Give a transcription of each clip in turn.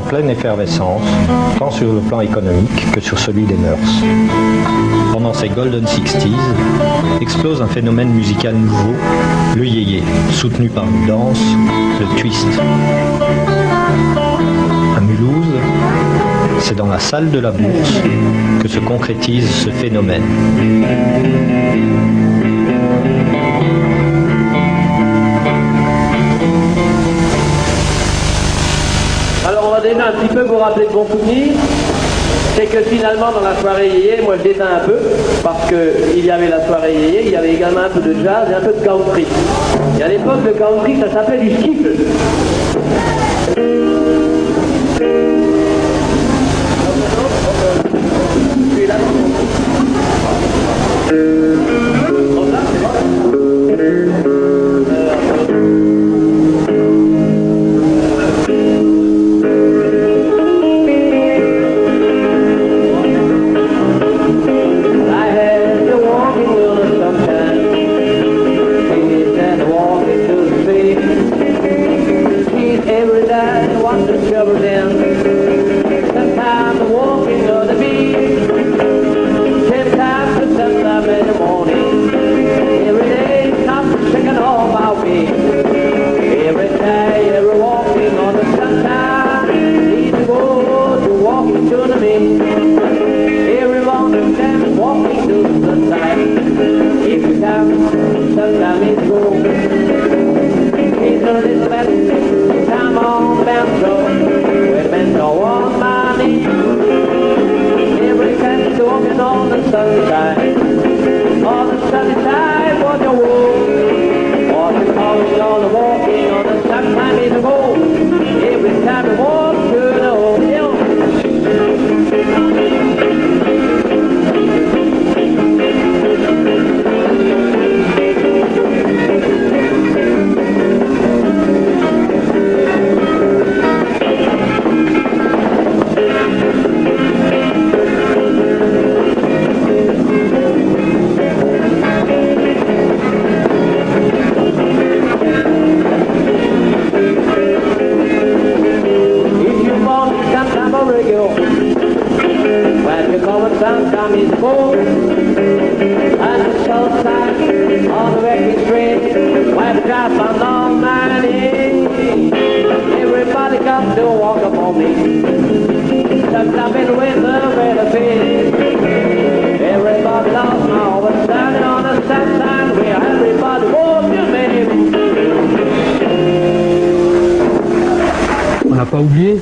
pleine effervescence, tant sur le plan économique que sur celui des mœurs. Pendant ces Golden Sixties, explose un phénomène musical nouveau, le yéyé, soutenu par une danse, le twist. À Mulhouse, c'est dans la salle de la Bourse que se concrétise ce phénomène. Alors on va déjà un petit peu vous rappeler de bons souvenirs. C'est que finalement dans la soirée yéyé, moi je déteins un peu, parce qu'il y avait la soirée yéyé, il y avait également un peu de jazz et un peu de country. Et à l'époque le country ça s'appelait du skiffle.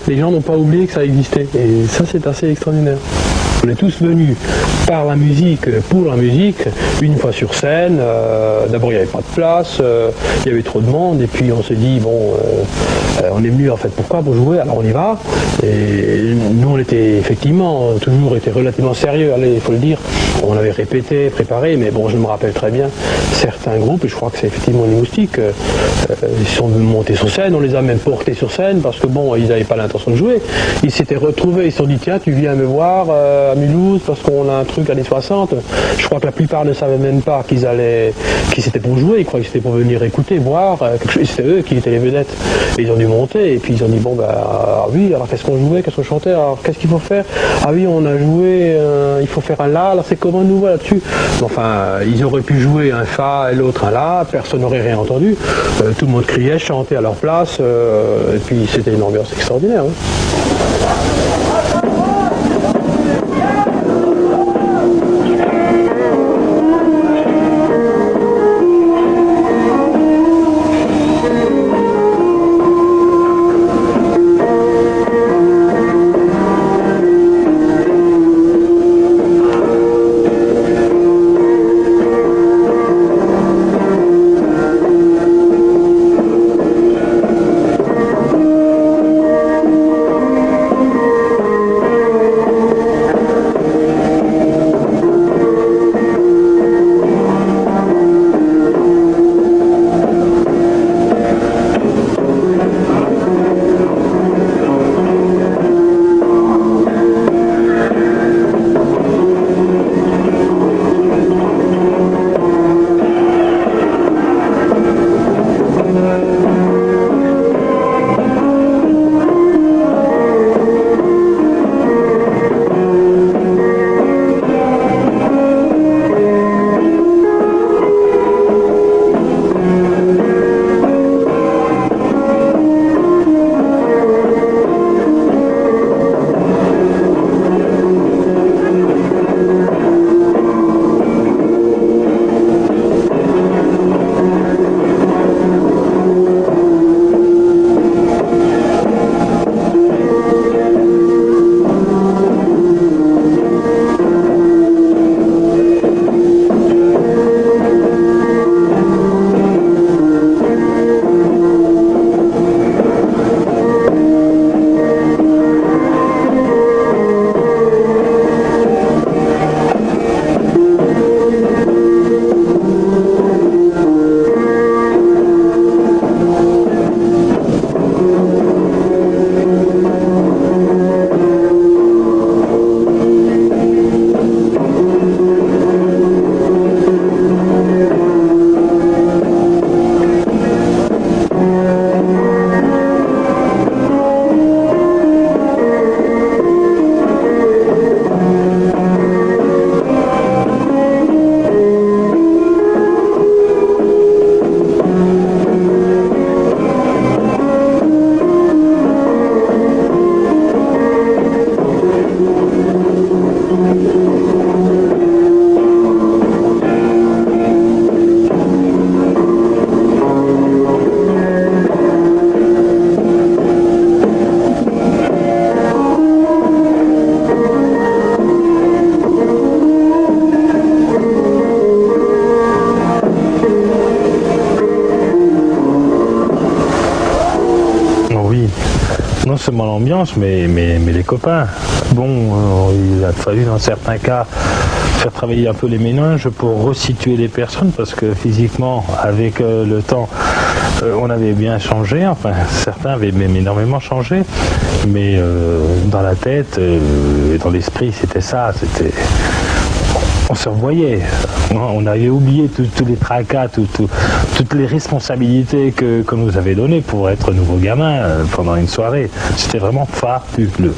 Les gens n'ont pas oublié que ça existait et ça c'est assez extraordinaire. On est tous venus par la musique, pour la musique, une fois sur scène. D'abord il n'y avait pas de place, il y avait trop de monde et puis on s'est dit bon, on est venu en fait pourquoi? Pour jouer, alors on y va. Et nous on était effectivement toujours été relativement sérieux, allez, il faut le dire. On avait répété, préparé, mais bon je me rappelle très bien certains groupes, et je crois que c'est effectivement les Moustiques, ils sont montés sur scène, on les a même portés sur scène parce que bon, ils n'avaient pas l'intention de jouer. Ils s'étaient retrouvés, ils se sont dit tiens, tu viens me voir à Mulhouse parce qu'on a un truc années 60. Je crois que la plupart ne savaient même pas qu'ils c'était pour jouer, ils croyaient que c'était pour venir écouter, voir quelque chose. C'était eux qui étaient les vedettes. Et ils ont dû monter et puis ils ont dit bon bah oui, alors qu'est-ce qu'on jouait, qu'est-ce qu'on chantait, alors qu'est-ce qu'il faut faire? Ah oui, on a joué, il faut faire un la, alors c'est comment nous voilà là-dessus? Enfin, ils auraient pu jouer un fa et l'autre un la, personne n'aurait rien entendu. Tout le monde criait, chantait à leur place, et puis c'était une ambiance extraordinaire. Hein. seulement l'ambiance, mais les copains. Bon, il a fallu dans certains cas faire travailler un peu les méninges pour resituer les personnes, parce que physiquement, avec le temps, on avait bien changé, enfin certains avaient même énormément changé, mais dans la tête et dans l'esprit, c'était ça, on se revoyait. On avait oublié tous les tracas, toutes les responsabilités qu'on nous avait données pour être nouveaux gamins pendant une soirée. C'était vraiment fabuleux.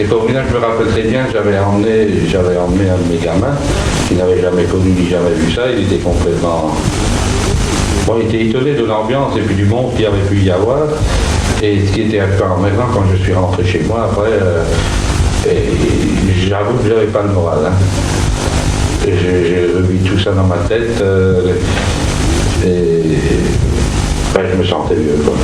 Corvina, je me rappelle très bien que j'avais emmené un de mes gamins qui n'avait jamais connu ni jamais vu ça. Il était complètement... Bon, il était étonné de l'ambiance et puis du monde qu'il y avait pu y avoir. Et ce qui était un peu emmerdant quand je suis rentré chez moi, après, j'avoue que je n'avais pas le moral. Hein. J'ai revu tout ça dans ma tête et ben, je me sentais mieux, quoi.